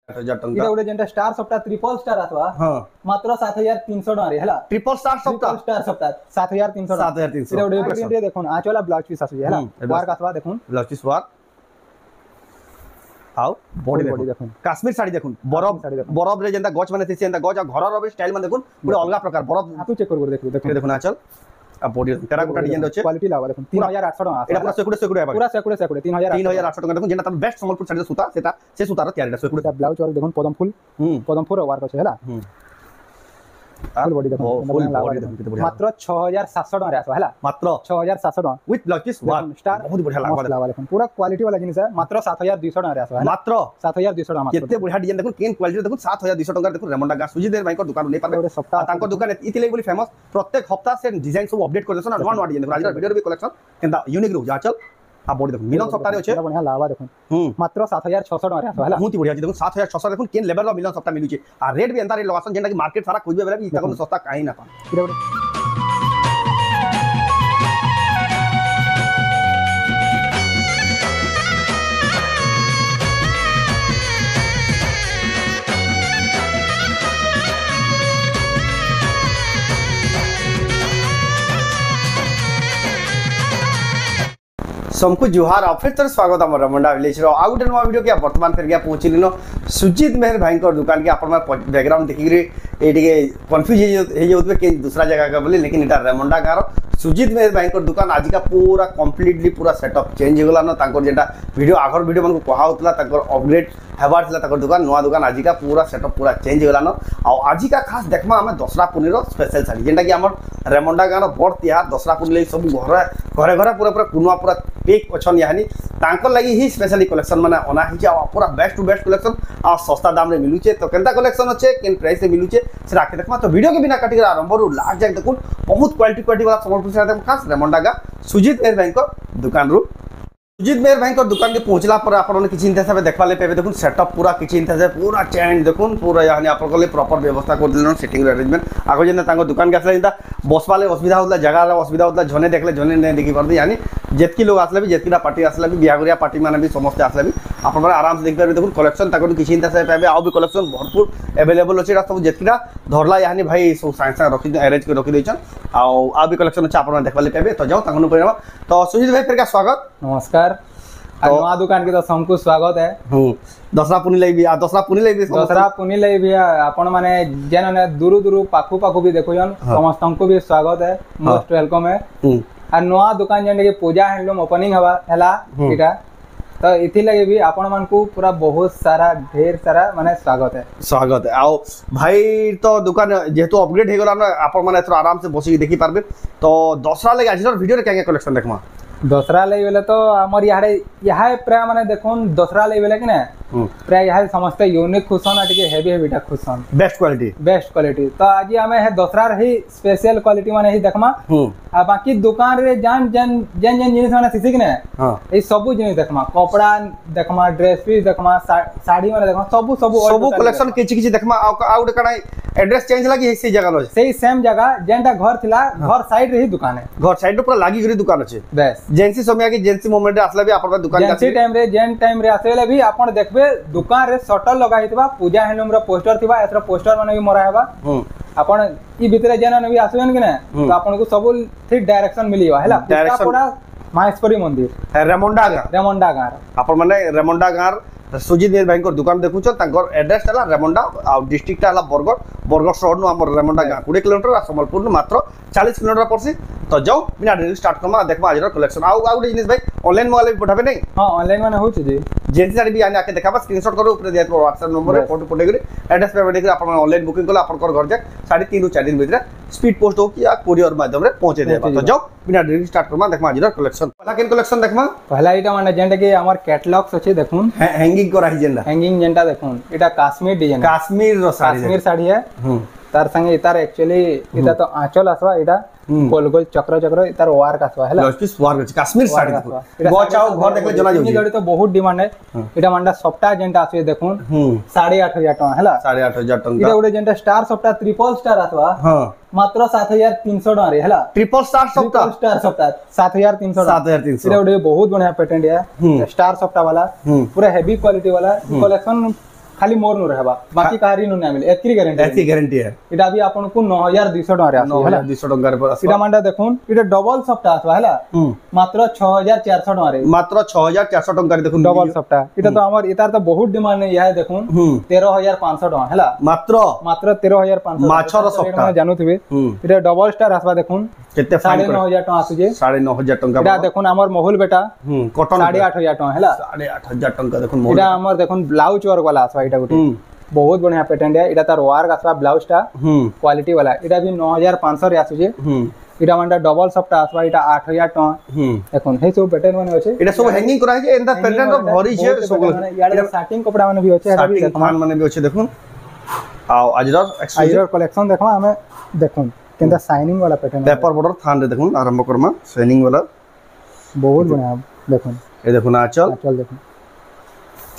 8,000 टंका इटा उडे जेंटा स्टार सप्ताह ट्रिपल स्टार आथवा हां मात्र 7,300 टका रे हला ट्रिपल स्टार स्टार सप्ताह 7,300 7,300 इटा उडे प्रिंट रे देखुन आचोला ब्लाउज पीस आसु हला वार काथवा देखुन ब्लाउज पीस वार आओ बॉडी देखुन काश्मीर साड़ी देखुन बरफ रे जेंता गच माने थिसे जेंता गच आ घर रो स्टाइल में देखुन पूरे अलग प्रकार बरफ आतु चेक कर देखु देखुन आचल आ बॉडी टेराकोटा डिजाइन अछि क्वालिटी लावा देखुन 3,800 टका एटा पूरा सेकुडे पूरा सेकुडे 3,800 टका देखुन जेना त बेस्ट संबलपुर साड़ी सूता सेटा से सूतार तयारी सेकुडे ब्लाउज और देखुन पदम फुल वार अछि हला फुल बॉडी देखुन मात्र 6,700 टका रे आसो हला मात्र 6,700 टका विथ ब्लाउज पीस वार स्टार बहुत बढ़िया लावा देखुन पूरा क्वालिटी वाला जिनिस है मात्र 7,200 टका रे आसो हला मात्र 7,200 टका केते बढ़िया डिजाइन देखुन केन क्वालिटी देखुन 7,200 टका देखुन रेमंडा गा सुजी देर भाई को दुकान नै पाबे तांको दुकान इतिले बोली फेमस प्रत्येक हफ्ता से डिजाइन सब अपडेट कर देसन नवा डिजाइन देखुन आज वीडियो रे भी कलेक्शन केनता यूनिक रू जा चल आ बॉडी देखुन मिलन सप्ताह रे अछि बढ़िया लावा देखुन मात्र 7,600 टका रे आसो हला बहुत बढ़िया देखुन 7,600 देखुन केन लेवल रो मिलन सप्ताह मिलुचे आ रेट भी अंदर रे लोकेशन जेंटा कि मार्केट सारा खोजबे बेले भी इता सस्ता काई ना पा सबको जुहार और फिर स्वागत आम रमंडा विलेज रो आ गुटे नवा वीडियो के वर्तमान फिर गया पहुंची लिनो सुजीत मेहर भाई को दुकान के अपन बैकग्राउंड देखि ए टिके कंफ्यूज हे जोतबे के दूसरा जगह का बोली लेकिन एटा रेमंडा गारो सुजीत मेहर भाई को दुकान आज का पूरा कंप्लीटली पूरा सेटअप चेंज होगला न तांको जेटा वीडियो आगर वीडियो मन को कहा होतला तांको अपग्रेड हेबार थला तांको दुकान नवा दुकान आज का पूरा सेटअप पूरा चेंज होगला न आ आज का खास देखमा हमें दसरा पुनी रो स्पेशल साड़ी जेटा कि हमर रेमंडा गारो बड़ तिहार दसरा पुनी ले सब घरे घरे पूरा पूरा कुनुआ पूरा पेक अछन यानी तांको लागि ही स्पेशली कलेक्शन माने ओना ही जा पूरा बेस्ट टू बेस्ट कलेक्शन आ सस्ता दाम रे मिलुचे तो केनता कलेक्शन अच्छे केन प्राइस रे मिलुचे से राखे देखमा तो वीडियो के बिना काटी कर आरंभ रु लास्ट जाक देखुन बहुत क्वालिटी वाला संबलपुर से देखम खास रेमंडा गा सुजीत मेहर भाई को दुकान रु सुजीत मेहर भाई को दुकान के पहुंचला पर आपन किछि इंता से देखबा ले पेबे देखुन सेटअप पूरा किछि इंता से पूरा चेंज देखुन पूरा यानी आपन को प्रॉपर व्यवस्था कर दिलन सेटिंग अरेंजमेंट आगो जेना तांको दुकान के असला इंता बसवाले असुविधा होतला जगह रे असुविधा होतला जने देखले जने नै देखि परदे यानी जेतकी लोग आसले भी जेतकीरा पार्टी आसले भी बियागरिया पार्टी माने भी समस्त आसले भी आपन माने आराम से देख पाबे देखुन कलेक्शन ताको किछि इंता से पेबे आ भी कलेक्शन भरपूर अवेलेबल अछि सब जेतकीरा धरला यानी भाई सब साइंस रखि अरेंज कर रखि दैछन आ भी कलेक्शन अछि आपन देखबा ले पेबे तो जाओ ताको परिणाम तो सुजीत भाई फिर का स्वागत नमस्कार नवा दुकान के तो सबको स्वागत है दसरा पुनी लई भी आपण माने जेन ने दूर दूर पाखु पाखु भी देखोयन समस्त को भी स्वागत है मोस्ट वेलकम है आ नवा दुकान जेन के पूजा हैंडलूम ओपनिंग हला एटा तो इथि लगे भी आपण मान को पूरा बहुत सारा ढेर सारा माने स्वागत है आओ भाई तो दुकान जेतु अपग्रेड हे गला न आपण माने एथरो आराम से बसी देखि पारबे तो दसरा लगे आज वीडियो रे क्या कलेक्शन देखमा दसरा ले बेले तो हमर यहाँ प्राय माने देखुन दसरा ले बेले कि ना प्राय यहाँ समस्त यूनिक खुशन आ टिके हेवी टा खुशन बेस्ट क्वालिटी तो आज हमें है दसरा ही स्पेशल क्वालिटी माने ही देखमा आ बाकी दुकान रे जान जिनिस माने सिसी कि ना ए सब जिनिस देखमा कपड़ा देखमा ड्रेस पीस देखमा साड़ी माने देखमा सब कलेक्शन किछि देखमा आउट कणा एड्रेस चेंज लागी से जगह लो सेही सेम जगह जेंटा घर थिला घर साइड रे ही दुकान है घर साइड पूरा लागी गरी दुकान अछि बस जेंसी समय की जेंसी मोमेंट रे आसला भी आपन दुकान जेंसी टाइम रे आसेले भी आपन देखबे दुकान रे शटर लगा हितबा पूजा हैंडलूम रो पोस्टर थिबा एतरो पोस्टर माने भी मरा हेबा आपन ई भीतर जेना भी आसबेन कि ना तो आपन को सब ठीक डायरेक्शन मिलिबा हैला पूरा माहेश्वरी मंदिर रेमंडा गार आपन माने रेमंडा गार सुजीत मेहर भाई को दुकान देखुछ तांकर एड्रेस हला रेमंडा आ डिस्ट्रिक्ट हला बरगड़ शहर नु हमर रेमंडा गां 20 किलोमीटर आ संबलपुर नु मात्र 40 किलोमीटर परसी तो जाओ बिना देरी स्टार्ट करमा देखबा आज कलेक्शन आ गुटे जिनिस भाई ऑनलाइन मोबाइल भी पठाबे नै हां ऑनलाइन माने होछ जी जेंसी साड़ी भी आने आके देखाबा स्क्रीनशॉट करो ऊपर दिया तो WhatsApp नंबर रे फोटो पठे गरी एड्रेस पे देख अपन ऑनलाइन बुकिंग कला अपन घर जा 3.5 ରୁ 4 दिन भीतर स्पीड पोस्ट हो कि या कोरियर माध्यम रे पहुंचे देबा तो जाओ बिना देरी स्टार्ट करमा देखमा आज कलेक्शन पहला केन कलेक्शन देखमा पहला इटा माने जेंटा के हमर कैटलॉग्स अछि देखुन हैंगिंग करा ही हैंगिंग जेंटा देखुन इटा कश्मीर डिजाइन कश्मीर साड़ी है तार संगे इतार एक्चुअली इटा तो आंचल आसवा इटा गोल गोल चक्र इतार वार कासवा हैला कश्मीर साड़ी गो चाओ घर देखले जना जोनी जड़ी तो बहुत डिमांड है इटा मांडा सप्ताह जेंटा आसवे देखुन 8,500 टका हैला 8,500 टका इटा उडे जेंटा स्टार सप्ताह ट्रिपल स्टार आसवा हां मात्र 7,300 टका रे हैला ट्रिपल स्टार सप्ताह 7,300 इटा उडे बहुत बढ़िया पेटेंट है स्टार सप्ताह वाला पूरा हेवी क्वालिटी वाला कलेक्शन खाली मोर नु रहबा बाकी काहारी नु ना मिले एतकी ग्यारंटी है इटा भी आपन को 9200 टका रे आसी हला 9200 टंका रे पर इटा मानटा देखुन इटा डबल सफ्टा आसबा हला मात्र 6400 टका रे मात्र 6400 टंका रे देखुन डबल सफ्टा इटा तो हमर इतार तो बहुत डिमांड है यह देखुन 13500 टका हला मात्र 13500 माछर सफ्टा जानू थिबे इटा डबल स्टार आसबा देखुन केते 9500 टका आसुजे 9500 टंका इटा देखुन हमर महल बेटा कॉटन 8500 टका हला 8500 टंका देखुन इटा हमर देखुन ब्लाउज वर्क वाला आसबा इटा गुटे बहुत बढ़िया पेटेंट है इटा तार वर्क आसबा ब्लाउज टा क्वालिटी वाला इटा भी 9500 रे आसुजे इटा मानटा डबल सफ्टा आसबा इटा 8000 टका देखुन हे सब पेटेंट माने अछि इटा सब हैंगिंग करा छै एंदा पेटेंट भरी छै सब यार स्टार्टिंग कपड़ा माने भी अछि भी देखमान माने भी अछि देखुन आ आजर कलेक्शन देखमा हमें देखुन केंदा शाइनिंग वाला पेटर्न पेपर बॉर्डर थान रे देखुन आरंभ करमा शाइनिंग वाला बहुत बढ़िया देखुन ए देखुन आचल देखुन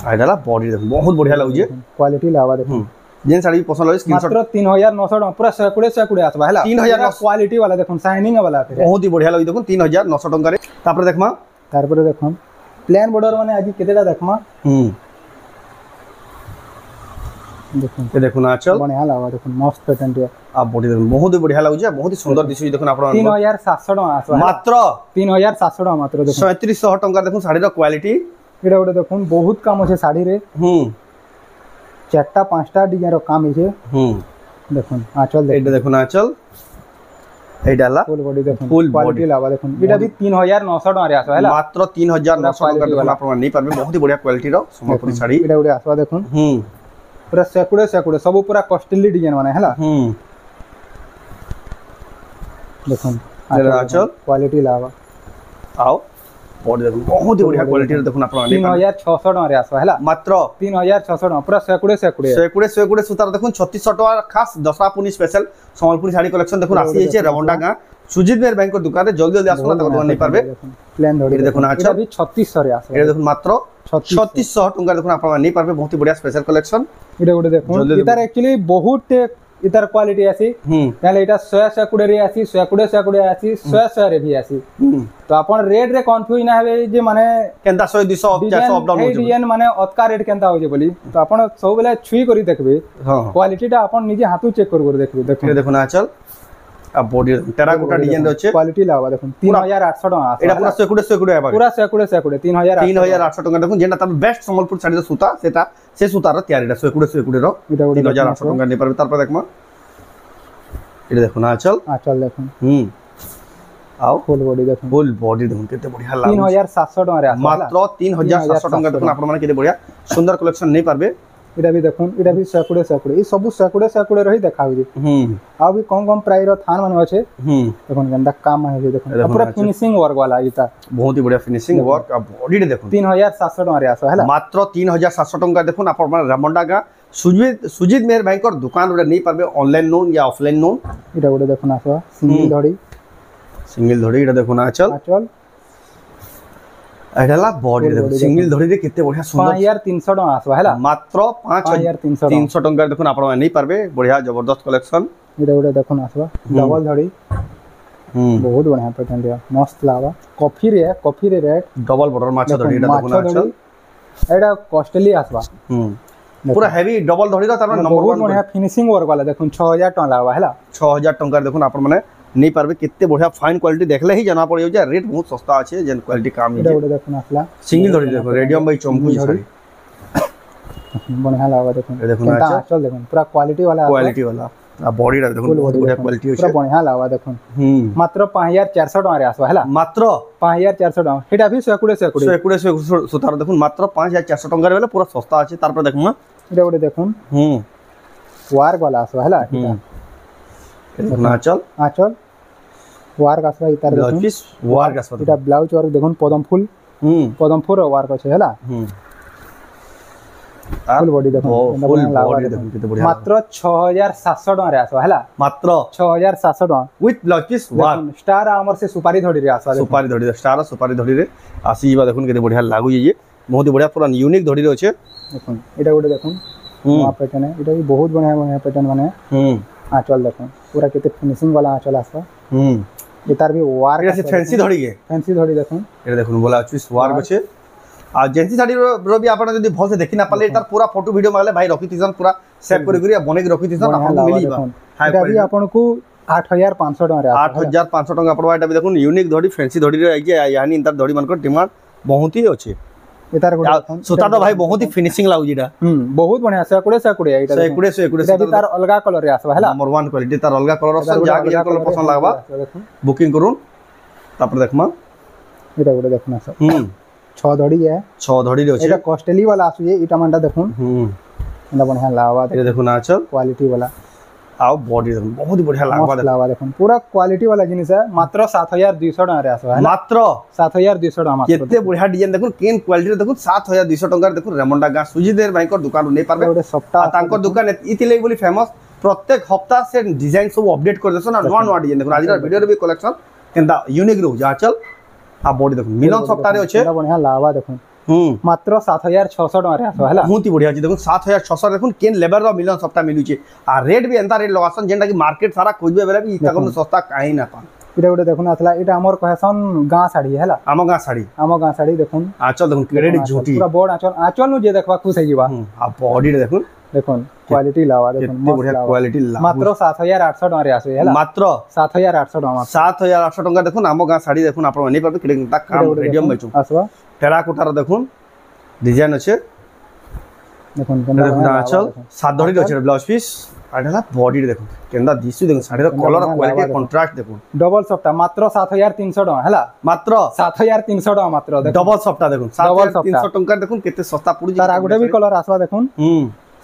आइडाला बॉडी देखुन बहुत बढ़िया लागुजे क्वालिटी लावा देखुन जेन साड़ी पसंद होय स्क्रीनशॉट मात्र 3900 टका पूरा 100 आसबा हला 3000 क्वालिटी वाला देखुन शाइनिंग वाला बहुत ही बढ़िया लागु देखुन 3900 टका रे तापर देखमा तारपर देखम प्लेन बॉर्डर माने आज केतेटा देखमा देखुन ए देखुन आचल बढ़िया लावा देखुन मस्त पेटेंट है आ बॉडी देखुन बहुत ही बढ़िया लागुजे बहुत ही सुंदर दिसुई देखुन आपण 3700 टका आसबा मात्र 3700 टका मात्र देखुन 3700 टका देखुन साड़ी रो क्वालिटी एटा गोटे देखुन बहुत काम अछि साड़ी रे चारटा पांचटा डिजाइन रो काम है देखुन आंचल देखुन आंचल एडाला फुल बॉडी देखुन फुल क्वालिटी लावा देखुन एटा भी 3900 टका रे आसबा हला मात्र 3900 टका देखुन आपण नहीं पाबे बहुत ही बढ़िया क्वालिटी रो सम्बलपुरी साड़ी एटा गोटे आसबा देखुन पूरा सेकुड़े सब पूरा कॉस्टली डिजाइन माने हला देखुन आंचल क्वालिटी लावा आओ बॉडी देखुन बहुत ही बढ़िया क्वालिटी रो देखुन आपण 3600 टका रे आसबा हला मात्र 3600 टका पूरा सेकुड़े सुतार देखुन 3600 टका खास दसरा पुनी स्पेशल सम्बलपुरी साड़ी कलेक्शन देखुन आसी छै रवंडा गां सुजीत मेहर बैंक को दुकान रे जल्दी जल्दी आसना तक नहीं पारबे प्लेन धोड़ी देखुन आछा भी 3600 रे आसबा ए देखुन मात्र 3600 टका देखुन आपण नहीं पारबे बहुत ही बढ़िया स्पेशल कलेक्शन इडे गोटे देखुन इतार एक्चुअली बहुत इतार क्वालिटी आसी नाले इटा 100 कुडे रे आसी 100 कुडे आसी 100 रे भी आसी तो अपन रेट रे कंफ्यूज ना हेबे जे माने केंदा 100 200 400 अप डाउन हो डिजाइन माने अतका रेट केंदा हो जे बोली तो अपन सब बेला छुई करी देखबे क्वालिटी टा अपन निजे हाथू चेक कर देखबे देखुन आचल आ बॉडी टेराकोटा डिजाइन रे छै क्वालिटी लावा देखुन 3800 टका एटा पूरा 100 आबा पूरा 100 3800 टका देखुन जेना तब बेस्ट सम्बलपुर साड़ी रो सूता सेटा से सूता रो तयारीटा 100 रो 3800 टका नै परबे तार पर देखमा एटा देखुन आचल देखुन आओ फुल बॉडी देखुन केते बढ़िया लाग 3700 टका रे आसबा मात्र 3700 टका देखुन आपण माने केते बढ़िया सुंदर कलेक्शन नै परबे इटा भी देखुन इटा भी 100 ई सब 100 रही देखाउ जे आ भी कम प्राइस रो थान माने अछि देखुन गंदा काम माने देखुन पूरा फिनिशिंग वर्क वाला इता बहुत ही बढ़िया फिनिशिंग वर्क आ बॉडी देखुन 3700 टका रे आसो हला मात्र 3700 टका देखुन आपण माने रामंडा का सुजीत मेहर भाई को दुकान रे नहीं पाबे ऑनलाइन लोन या ऑफलाइन लोन इटा गोटे देखुन आसो सिंगल धड़ी इटा देखुन आचल एडाला बॉडी देखो सिंगल धड़ी रे कितने बढ़िया सुंदर 5300 टका आसबा हला मात्र 5300 टका देखुन आपण नहीं पारबे बढ़िया जबरदस्त कलेक्शन इटा गोटे देखुन आसबा डबल धड़ी बहुत बढ़िया पेटेंट है मस्त लावा कॉफी रे रेट डबल बॉर्डर माछा धड़ी इटा देखुन आचल एटा कॉस्टली आसबा पूरा हेवी डबल धड़ी रो तार नंबर 1 बहुत बढ़िया फिनिशिंग वर्क वाला देखुन 6000 टका लागबा हला 6000 टका देखुन आपण माने नहीं पारबे कितने बढ़िया फाइन क्वालिटी देखले ही जाना पड़ियो जे रेट बहुत सस्ता আছে जेन क्वालिटी काम है एटा देखुन आसला सिंगल धड़ी देखो रेडियम बाई चमकू साड़ी बढ़िया लागबा देखुन देखुन आचल देखुन पूरा क्वालिटी वाला आ बॉडी देखुन बहुत बढ़िया क्वालिटी है पूरा बढ़िया लागबा देखुन मात्र 5400 टका रे आसबा हला मात्र 5400 टका हेटा भी 100 सुतार देखुन मात्र 5400 टका रे वाला पूरा सस्ता আছে तार पर देखुमा एटा गोटे देखुन वार्क वाला आसबा हला देखुन आचल वार्क आसबा इतार देखुन वार्क आसबा इटा ब्लाउज वर्क देखुन पदम फूल वार्क আছে हला फुल बॉडी देखुन फुल बॉडी देखुन किते बढ़िया मात्र 6700 टका रे आसबा हला मात्र 6700 टका विथ ब्लाउज पीस वार्क स्टार आमर से सुपारी धड़ी रे आसबा सुपारी धड़ी स्टार सुपारी धड़ी रे आसीबा देखुन किते बढ़िया लागु ये बहुत ही बढ़िया पूरा यूनिक धड़ी रे छै देखुन एटा गोटे देखुन नवा पैटर्न है एटा भी बहुत बढ़िया पैटर्न माने आंचल देखुन पूरा केते फिनिशिंग वाला आंचल आसबा इतार भी वार्क से फैंसी धड़ी देखुन एटा देखुन बोला पीस वार्क छै आ जेंसी साड़ी रो भी आपण जदी भल से देखि ना पाले तार पूरा फोटो वीडियो माले भाई रखि थिसन पूरा सेव करी बने के रखि थिसन आपन को मिली बा एटा भी आपन को 8500 टका रे 8500 टका पड़वा एटा भी देखुन यूनिक धड़ी फैंसी धड़ी रे जे यानी इंतर धड़ी मन को डिमांड बहुत ही अछि एतार को सुता तो भाई बहुत ही फिनिशिंग लागु जीटा बहुत बढ़िया से कुड़े एटा से भी तार अलगा कलर रे आसबा हला नंबर 1 क्वालिटी तार अलगा कलर ऑप्शन जा के कलर पसंद लागबा बुकिंग करूं तापर देखमा एटा गुडे देखना सब 6 धड़ी है 6 धड़ी रे अछि एटा कॉस्टली वाला आसु ये इटा मानटा देखुन एटा बढ़िया लागबा ये देखुन आचल क्वालिटी वाला आउ बॉडी देखुन बहुत ही बढ़िया लागबा देखुन पूरा क्वालिटी वाला जिनिस है मात्र 7200 टका रे आसबा है मात्र 7200 टका मात्र केते बढ़िया डिजाइन देखुन केन क्वालिटी देखुन 7200 टका देखुन रेमंडा गां सुजीदेर भाई को दुकान नै पारबे ओडे सप्ताह तांको दुकान इति लेग बोली फेमस प्रत्येक हफ्ता से डिजाइन सब अपडेट कर देसन आ नवा नवा डिजाइन देखुन आज वीडियो रे भी कलेक्शन केनदा यूनिक रो जा चल आ बॉडी देखुन मिलन सप्ताह रे अछि बढ़िया लागबा देखुन मात्र 7600 टका रे आसबा हला बहुत ही बढ़िया छी देखुन 7600 देखुन केन लेवल रो मिलन सप्ताह मिलु छी आ रेट भी एंता रेट लगासन जेंटा कि मार्केट सारा खोजबे बेले भी इता कम सस्ता काहे ना पान इटा गोटे देखुन आतला इटा हमर कहसन गां साड़ी हला आम गां साड़ी देखुन आंचल देखुन क्रेडिट झूठी पूरा बोर्ड आंचल नु जे देखबा खुश हे जीवा आ बॉडी देखुन क्वालिटी लावा देखुन केते बढ़िया क्वालिटी ला मात्र 7800 टका रे आसे हला मात्र 7800 टका 7800 टका देखुन आम गां साड़ी देखुन आपण नै पाबे केटा काम रेडियम बेचू आसबा टेराकोटार देखुन डिजाइन अछि देखुन आंचल सात धड़ी रे अछि ब्लाउज पीस आडला बॉडी देखुन केंदा दिसु देखुन साड़ी रो कलर क्वालिटी कंट्रास्ट देखुन डबल सफ्टा मात्र 7300 टका हला मात्र 7300 टका मात्र डबल सफ्टा देखुन 7300 टका देखुन केते सस्ता पुडी तार आगुडे भी कलर आसबा देखुन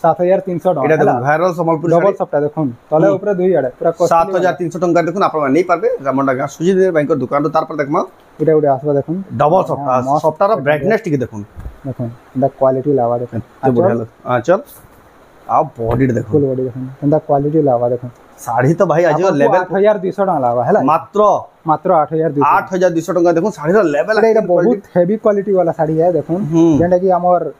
7300 टका एटा देखुन वायरल संबलपुर डबल सफ्टा देखुन तले ऊपर दुई आडे पूरा 7300 टका देखुन आपण नै पाबे रामंडा गां सुजीदेर बैंक दुकान रो तार पर देखमा एटा गुडे आसबा देखुन डबल सफ्टा सफ्टा रो ब्राइटनेस टिके देखुन एटा क्वालिटी लावा देखुन ते बढ़िया आंचल आ बॉडी देखुन फुल बॉडी देखुन एटा क्वालिटी लावा देखुन साड़ी तो भाई आज लेवल 8200 टका लावा हला मात्र 8200 टका देखुन साड़ी रो लेवल एटा बहुत हेवी क्वालिटी वाला साड़ी है देखुन जेंटा कि हमर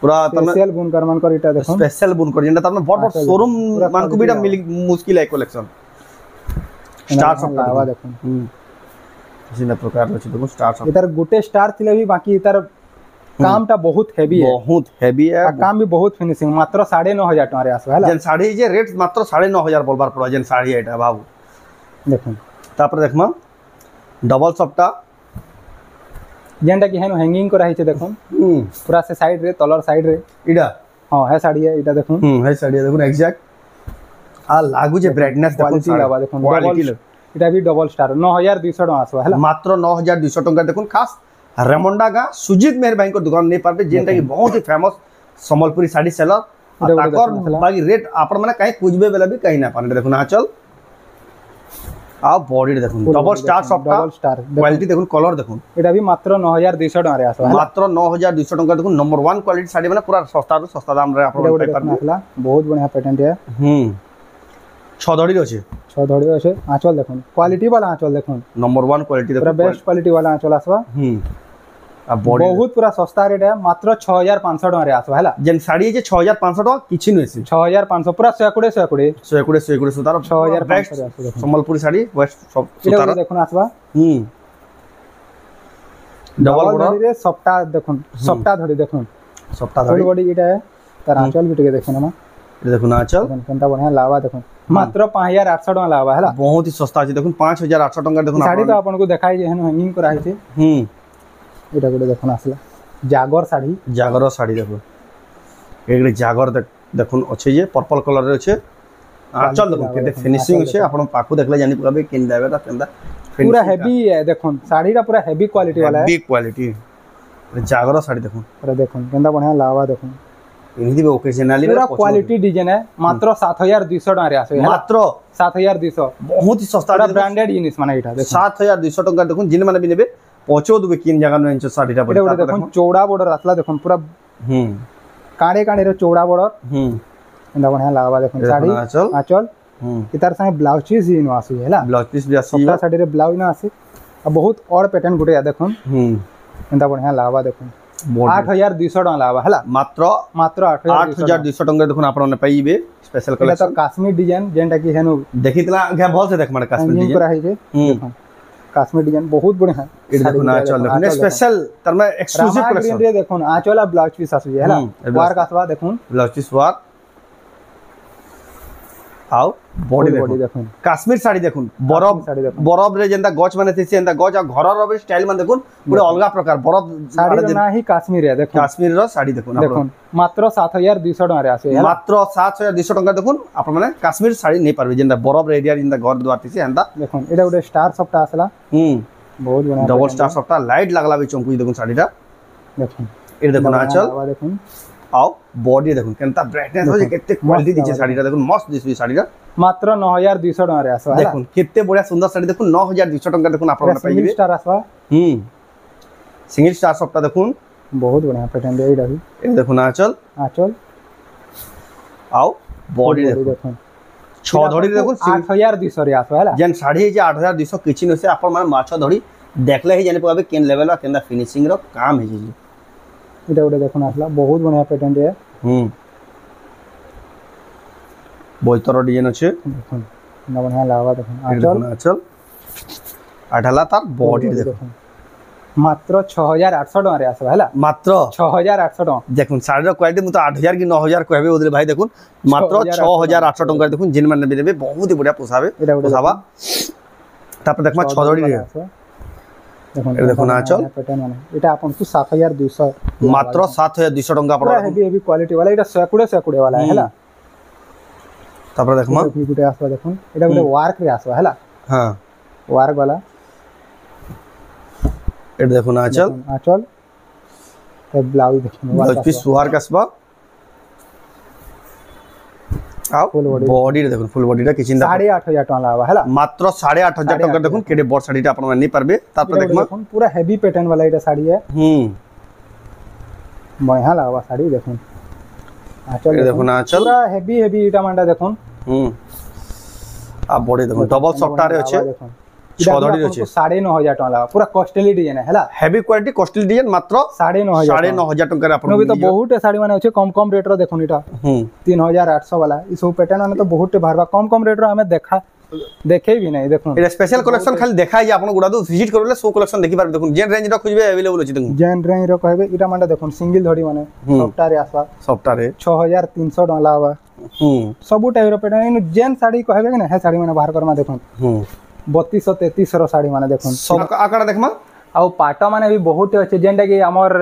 पूरा स्पेशल बुनकर मन कर इटा देखुन स्पेशल बुनकर जेंटा तमे बड़ बड़ शोरूम मान को बिटा मिल मुश्किल है कलेक्शन स्टार सब लावा देखुन जिना प्रकार अछि देखुन स्टार सब इधर गुटे स्टार थिले भी बाकी इधर कामटा बहुत हेवी है काम भी बहुत फिनिशिंग मात्र 9500 टका रे आसबा हला जेन साड़ी जे रेट मात्र 9500 बोलबार पड़ो जेन साड़ी एटा बाबू देखुन तापर देखमा डबल सफ्टा जेंटा कि हेनो हैंगिंग करा हिचे देखुन पूरा से साइड रे तलर साइड रे इडा हां है साड़ी है इटा देखुन है साड़ी देखुन एग्जैक्ट आ लागु जे ब्राइटनेस क्वालिटी लावा देखुन क्वालिटी इटा भी डबल स्टार 9200 टका आसबा हला मात्र 9200 टका देखुन खास रेमंडा गां सुजीत मेहर भाई को दुकान नै पाबे जेंटा कि बहुत ही फेमस संबलपुरी साड़ी सेलर ताकर बाकी रेट आपण माने काहे कुजबे बेला भी कहीं ना पाने देखुन आंचल आ बॉडी देखुन डबल स्टार सफ्टा क्वालिटी देखुन कलर देखुन एटा भी मात्र 9200 टका रे आसबा मात्र 9200 टका देखुन नंबर 1 क्वालिटी साड़ी माने पूरा सस्ता दाम रे आपण पाई पारबे बहुत बढ़िया पेटेंट है 6 धड़ी रे अछि 6 धड़ी अछि आंचल देखुन क्वालिटी वाला आंचल देखुन नंबर 1 क्वालिटी देखुन पूरा बेस्ट क्वालिटी वाला आंचल आसबा आ बॉडी बहुत पूरा सस्ता रेट है मात्र 6500 टका रे आसबा हला जेन साड़ी जे 6500 टका किछि नै छै 6500 पूरा 100 सुतार 6500 संबलपुरी साड़ी वेस्ट सब सुतार देखुन आसबा डबल बॉडी रे सप्ता देखुन सप्ता धड़ी देखुन सप्ता धड़ी बॉडी इटा है तार आंचल भी टिके देखुन ना देखुन आंचल केनता बढ़िया लावा देखुन मात्र 5800 टका लावा हला बहुत ही सस्ता छै देखुन 5800 टका देखुन साड़ी तो आपन को देखाई जे हैंगिंग करा है छै एटा गुडे देखुन आसला जागर साड़ी देखो एकरे जागर देखुन अछि जे पर्पल कलर रे अछि आंचल देखुन केते फिनिशिंग छै आपण पाखु देखले जानि पबे किन देबे त केंदा पूरा हेवी है देखुन साड़ीटा पूरा हेवी क्वालिटी वाला है हेवी क्वालिटी जागर साड़ी देखुन पूरा देखुन केंदा बढ़िया लावा देखुन इनिदी बे ओकेजनली पूरा क्वालिटी डिजाइन है मात्र 7200 टका रे आसे मात्र 7200 बहुत ही सस्ता ब्रांडेड जिनिस माने इटा देखुन 7200 टका देखुन जिन माने भी नेबे पचो दुबे किन जगह न इंच साड़ीटा पड़ता देखुन चौड़ा बॉर्डर आतला देखुन पूरा काणे काणे रे चौड़ा बॉर्डर इंदा बढ़िया लावा देखुन साड़ी आंचल इतार संगे ब्लाउज पीस इन आसी हैला ब्लाउज पीस भी आसी सप्ता साड़ी रे ब्लाउज ना आसी आ बहुत और पैटर्न गुटे या देखुन इंदा बढ़िया लावा देखुन 8200 टका लावा हैला मात्र 8200 टका देखुन आपण ने पाइबे स्पेशल कलेक्शन तो काश्मीर डिजाइन जेंटा कि हेनु देखितला गे भल से देख माने काश्मीर डिजाइन करा है जे देखुन काश्मीर डिजाइन बहुत बढ़िया एट देखो ना चल देखो स्पेशल तार में एक्सक्लूसिव रामा कलेक्शन ग्रीन रे देखो आंचल ब्लाउज पीस आसु है हला वार कासवा देखो ब्लाउज पीस वर्क आओ बॉडी देखो काश्मीर साड़ी देखो बरफ रे जेंता गच माने थिसे एंता गच आ घर रो स्टाइल माने देखो पूरा अलगा प्रकार बरफ साड़ी ना ही काश्मीर है देखो काश्मीर रो साड़ी देखो मात्र 7200 टका रे आसे मात्र 7200 टका देखो आपण माने काश्मीर साड़ी नै पारबे जेंता बरफ एरिया जेंता घर द्वार थिसे एंता देखो एटा गोटे स्टार सप्ता आसला बहुत बढ़िया डबल स्टार सप्ता लाइट लागला बे चमकु देखो साड़ीटा देखो ए देखो ना चल देखो आओ बॉडी देखो केनता ब्राइटनेस हो जे केते क्वालिटी दिचे साड़ीटा देखो मस्त दिसबे साड़ीटा मात्र 9200 टका रे आसवा देखो केते बढ़िया सुंदर साड़ी देखो 9200 टका देखो आपण पाइबे स्टार आसवा सिंगल स्टार सप्ता देखो बहुत बढ़िया पैटर्न एटा भी ए देखो ना चल आओ बॉडी देखो छ धड़ी देखो 8200 रे आसवा हला जेन साड़ी जे 8200 किछि न से आपण माने माछ धड़ी देखले ही जाने पाबे केन लेवल केनदा फिनिशिंग रो काम हे जे एटा गोटे देखो आसला बहुत बढ़िया पैटर्न रे बोइतर डिजाइन अछि देखो ना बढ़िया लागवा देखो आचल आठाला तार बॉडी देखो मात्र 6800 टका रे आसवा हला मात्र 6800 टका देखुन साड़ी रो क्वालिटी मु तो 8000 की 9000 कहबे ओदरे भाई देखुन मात्र 6800 टका देखुन जिन माने देबे बहुत बढ़िया पोसाबे पोसाबा तापर देखमा छदड़ी रे देखो देखो ना चल पैटर्न माने एटा आपन को 7200 मात्र 7200 टका पूरा हेवी क्वालिटी वाला एटा सेकुडे वाला है हला तापर देखमा गुटे आसवा देखो एटा गुटे वर्क रे आसवा हला हां वर्क वाला एट देखो ना आंचल तो ब्लाउज देखो ब्लाउज पीस वर्क आसबा आओ बॉडी रे देखो फुल बॉडी रा किचिन 8500 टका लावा हला मात्र 8500 टका देखो केडे बड़ साड़ीटा आपण नै पारबे तापर देखमा पूरा हेवी पैटर्न वाला एटा साड़ी है बढ़िया लागवा साड़ी देखो आंचल देखो ना आंचल पूरा हेवी एटा मांडा देखो आ बॉडी देखो डबल सॉफ्ट रे अछि देखो छदड़ी अछि 9500 टका लावा पूरा कॉस्टली डिजाइन है हला हेवी क्वालिटी कॉस्टली डिजाइन मात्र 9500 टका रे आपण भी तो बहुत साड़ी माने अछि कम रेट रो देखो इटा 3800 वाला ई सब पैटर्न माने तो बहुत भारवा कम रेट रो हमें देखे भी नहीं देखो ए स्पेशल कलेक्शन खाली देखाय जे आपण गुडा दो विजिट करले सो कलेक्शन देखि पार देखो जेन रेंज रो खोजबे अवेलेबल अछि देखो जेन रेंज रो कहबे इटा माने देखो सिंगल धड़ी माने सॉफ्ट रे आसवा सॉफ्ट रे 6300 टका लावा सब टाइप रो पैटर्न जेन साड़ी कहबे कि ना है साड़ी माने बाहर करमा देखो 3200-3300 रो साड़ी माने देखो सब आकड़ा देखमा आ पाटो माने भी बहुत अछि जेंटा कि हमर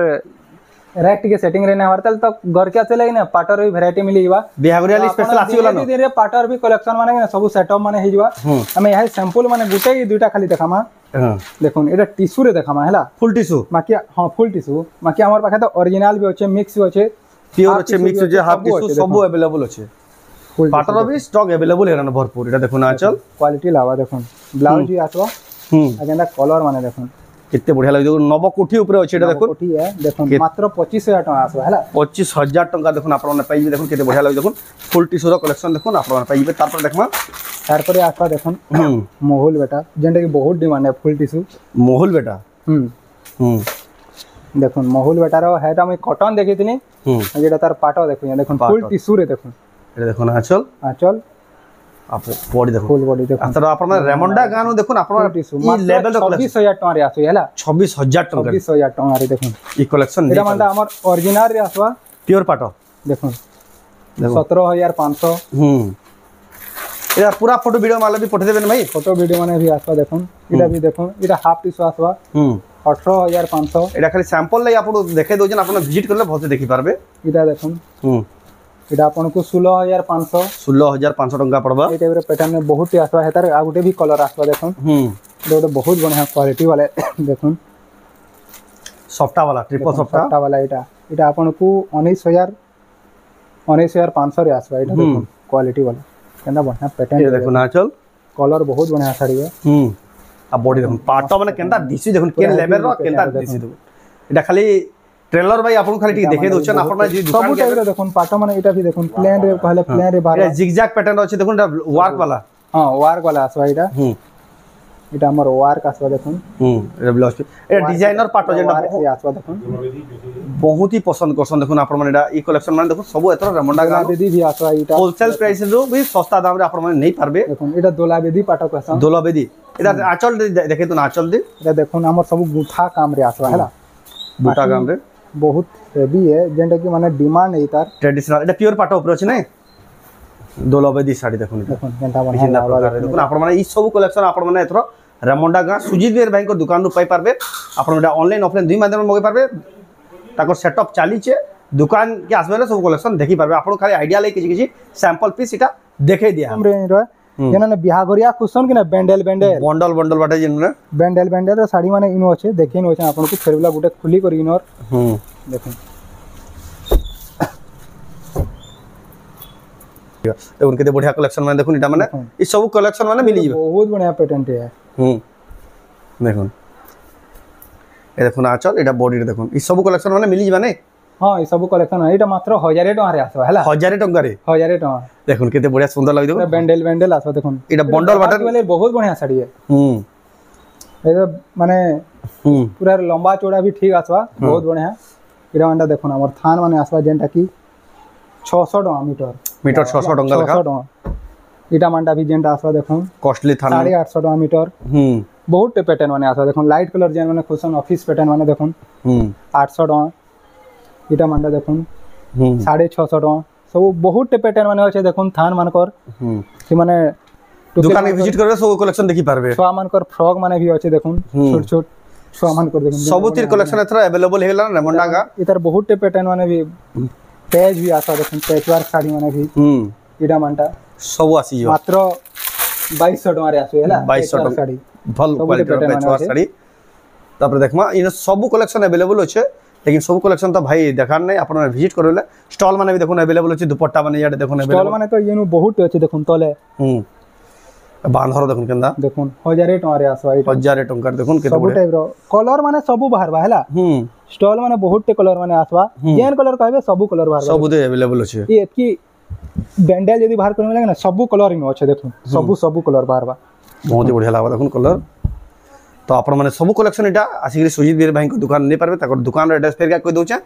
रेट के सेटिंग रे ना हरतल तो घर के चले ना पाटर भी वैरायटी मिलीबा बिहेवियरल स्पेशल आसी वाला न धीरे धीरे पाटर भी कलेक्शन माने सब सेटअप माने हे जवा हमें यही सैंपल माने गुटे ही दुटा खाली देखामा देखो एटा टिश्यू रे देखामा हैला फुल टिश्यू बाकी हां फुल टिश्यू बाकी हमर पाखे तो ओरिजिनल भी होचे मिक्स भी होचे प्योर होचे मिक्स होचे हाफ टिश्यू सब अवेलेबल होचे पाटर भी स्टॉक अवेलेबल है ना भरपूर एटा देखो ना चल क्वालिटी लावा देखो ब्लाउज भी आसवा अगेंदा कलर माने देखो कितने बढ़िया लगे देखो नव कोठी ऊपर अछि एटा देखो कोठी है देखो मात्र 25000 टका आसवा हैला 25000 टका देखो आपण ने पाइबे देखो कितने बढ़िया लगे देखो फुल टिश्यू रो कलेक्शन देखो आपण पाइबे तापर देखमा तार पर आसवा देखो मोहुल बेटा जेंटा कि बहुत डिमांड है फुल टिश्यू मोहुल बेटा देखो मोहुल बेटा रो है त कॉटन देखितनी जेटा तार पाटो देखो देखो फुल टिश्यू रे देखो ए देखो ना आंचल आप बॉडी देखो फुल बॉडी देखो तर आपण रेमंडा गानो देखो ना आपण ई लेवल रो 26000 टका रे आसो हैला 26000 टका 26000 टका रे देखो ई कलेक्शन एटा मानता हमर ओरिजिनल रे आसवा प्योर पाटो देखो 17500 एटा पूरा फोटो वीडियो माले भी पठे देबे भाई फोटो वीडियो माने भी आसवा देखो एटा भी देखो एटा हाफ टिश्यू आसवा 18500 एटा खाली सैंपल लै आपण देखे दोजन आपण विजिट करले भलसे देखि पारबे एटा देखो एटा आपन को 16500 टका पड़बा ए टाइप रे पैटर्न में बहुत ही आसवा हेतार आ गुटे भी कलर आसवा देखो एटा बहुत बढ़िया क्वालिटी वाले देखो सॉफ्टा वाला ट्रिपल सॉफ्टा वाला एटा आपन को 19500 रे आसवा एटा देखो क्वालिटी वाला केना बढ़िया पैटर्न देखो ना चल कलर बहुत बढ़िया साड़ी है आ बॉडी देखो पाटो माने केनता दिसी देखो केन लेवल रो केनता दिसी देखो एटा खाली ट्रेलर भाई आपन खाली देखे दोछन आपन जे दुकान के देखो पाटो माने एटा भी देखो प्लेन रे कहले प्लेन रे बाहर जिगजैग पैटर्न अछि देखो वर्क वाला हां वर्क वाला आसवा एटा এটা আমার ওয়ার্ক আসবা দেখুন এটা ব্লাউজ পিস এটা ডিজাইনর পাট যেটা আসবা দেখুন बहुत ही पसंद करसन देखुन आपण माने एटा ई कलेक्शन माने देखुन सब एतर रेमंडा দোলা বেদি ভি আসবা এটা होलसेल प्राइस रो भी सस्ता दाम रे आपण माने नहीं पारबे দেখুন এটা দোলা বেদি পাট কসন दोला बेदी एटा आंचल देखे तो आंचल दे এটা দেখুন আমার সব গুঠা কাম রে আসবা হেলা बुटा काम रे बहुत हेवी है जेंटा कि माने डिमांड है तार ट्रेडिशनल एटा प्योर पाट ऊपर अछि नै दोला बेदी साड़ी देखुन দেখুন যেটা বন जिंदा प्रकार रे देखुन आपण माने ई सब कलेक्शन आपण माने एतर रेमंडा गां सुजीत वीर भाई को दुकान रो पाई पारबे आपण एटा ऑनलाइन ऑफलाइन दुई माध्यम मगे पारबे ताको सेटअप चालीचे दुकान के आसबे सब कलेक्शन देखि पारबे आपण खाली आइडिया ले किछि किछि सैंपल पीस इटा देखे दिया हमरे रो जेना बिहा गरिया कुसन कि ना बेंडल बेंडल बंडल बंडल बाटे जिन रे बेंडल बेंडल साड़ी माने इनो अछि देखिन होछ आपन को फेरबला गुटे खुली करी इनर देखुन देखुन केते बढ़िया कलेक्शन माने देखुन इटा माने ई सब कलेक्शन माने मिली जिवे बहुत बढ़िया पेटेंट है देखुन ए देखुन आचल एटा बॉडी रे देखुन ई सब कलेक्शन माने मिली जिवे नै हां ई सब कलेक्शन एटा मात्र 1000 टका रे आसबा हला 1000 टका रे 1000 टका देखुन केते बढ़िया सुंदर लागि देखुन बेंडल बेंडल आसबा देखुन एटा बंडल बाटे वाले बहुत बढ़िया साड़ी है ए माने पूरा लंबा चौड़ा भी ठीक आसबा बहुत बढ़िया इरा अंडा देखुन हमर थान माने आसबा जेंटा की 600 टका मीटर मीटर 600 टका लगा 600 टका इटा मंडा भी जेंटा आसबा देखुन कॉस्टली थान 850 टका मीटर बहुत पैटर्न माने आसबा देखुन लाइट कलर जेन माने खुसन ऑफिस पैटर्न माने देखुन 800 टका इटा मंडा देखुन 650 टका सब बहुत पैटर्न माने होचे देखुन थान मानकर कि माने दुकान में विजिट करबे सब कलेक्शन देखि पारबे छुआ मानकर फ्रॉक माने भी होचे देखुन छोट छोट छुआ मानकर देखुन सब तीर कलेक्शन एथरा अवेलेबल हेला रेमंडा का इधर बहुत पैटर्न माने भी पेज भी आसा देखुन पेज वर्क साड़ी माने भी इडा मानटा सब आसी जो मात्र 2200 टका रे आसे हैला 2200 टका साड़ी भल क्वालिटी रो पेचवार साड़ी तापर देखमा इन सब कलेक्शन अवेलेबल होचे लेकिन सब कलेक्शन तो भाई देखान नै आपण विजिट करले स्टॉल माने भी देखुन अवेलेबल होचे दुपट्टा माने याडे देखुन अवेलेबल स्टॉल माने तो येनु बहुत होचे देखुन तले बांधर देखुन केंदा देखुन 1000 टका रे आसवा 1000 टका देखुन केते सब टाइप रो कलर माने सब बाहर बा हैला स्टॉल माने बहुत कलर माने आसवा जेन कलर कहबे सब कलर बाहर सब दे अवेलेबल होचे ये की बैंडल यदि बाहर करमे लागे ना सब कलर इन होचे देखुन सब कलर बाहर बा बहुत ही बढ़िया लागबा देखुन कलर तो आपण माने सब कलेक्शन इटा आसिकरी सुजीत वीर भाई को दुकान नै पारबे ताकर दुकान रे एड्रेस फेर का कोइ दोचे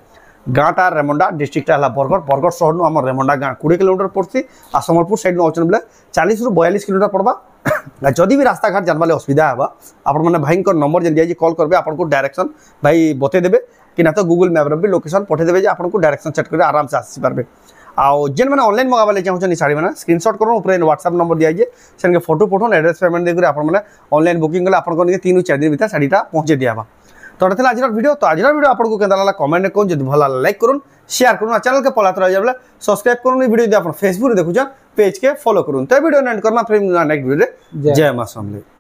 गाँटा रेमंडा डिस्ट्रिक्ट हला बरगड़ शहर नु हमर रेमंडा गाँ 20 किलोमीटर पड़सी आ समलपुर साइड नु औचन बले 40 रु 42 किलोमीटर पड़बा जदि भी रास्ता घाट जानबाले असुविधा हबा आपण माने भाई को नंबर जन दिया जी कॉल करबे आपण को डायरेक्शन भाई बते देबे कि ना तो गूगल मैप रे भी लोकेशन पठे देबे जे आपण को डायरेक्शन सेट करे आराम से आसी पारबे आ जेन माने ऑनलाइन मंगाबा ले चाहछन साड़ी माने स्क्रीनशॉट करू ऊपर व्हाट्सएप नंबर दिया जे सेन के फोटो पठोन एड्रेस पेमेंट दे करे आपण माने ऑनलाइन बुकिंग गले आपण को 3 4 दिन भीतर साड़ीटा पहुंचे दियाबा तो एटा आज वीडियो तो आज वीडियो आपन को केनला ला कमेंट कोन जदि भला लाइक करूँ शेयर करूँ चैनल के पलात रह जाबले सब्सक्राइब करूँ वीडियो यदि आप फेसबुक देखुछन पेज के फॉलो करूँ तो वीडियो एंड करना फिर नेक्स्ट वीडियो जय मां समले।